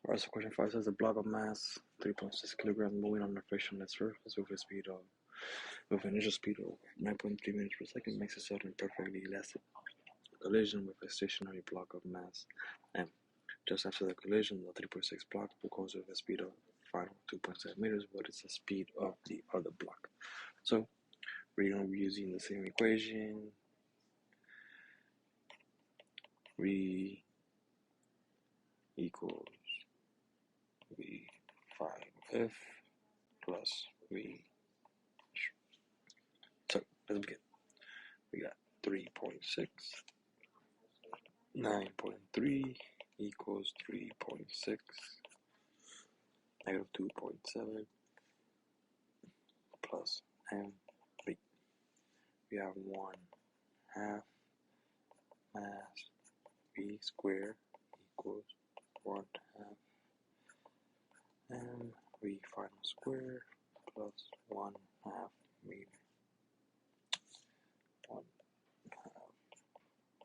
Alright, so question 5 says a block of mass 3.6 kilograms moving on a frictionless surface with an initial speed of 9.3 meters per second makes a sudden perfectly elastic collision with a stationary block of mass m. Just after the collision, the 3.6 block goes with a speed of final 2.7 meters. What is the speed of the other block? So we're going to be using the same equation. V equals V5F plus V. So let's begin. We got 3.6, 9.3 equals 3.6, negative 2.7 plus m3. We have 1/2 mass v squared equals 1/2 m v final squared plus 1/2 meter. 1/2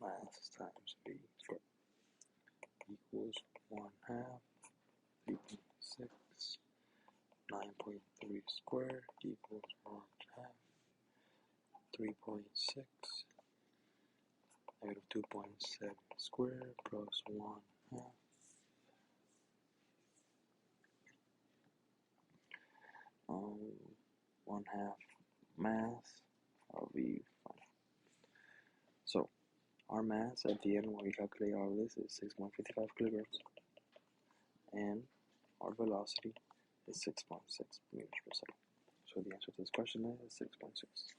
mass times v squared equals 1/2 3.6 9.3 squared equals 1/2 3.6 negative 2.7 squared plus 1/2 1/2 mass of V final. So our mass at the end when we calculate all of this is 6.55 kilograms, and our velocity is 6.6 meters per second. So the answer to this question is 6.6.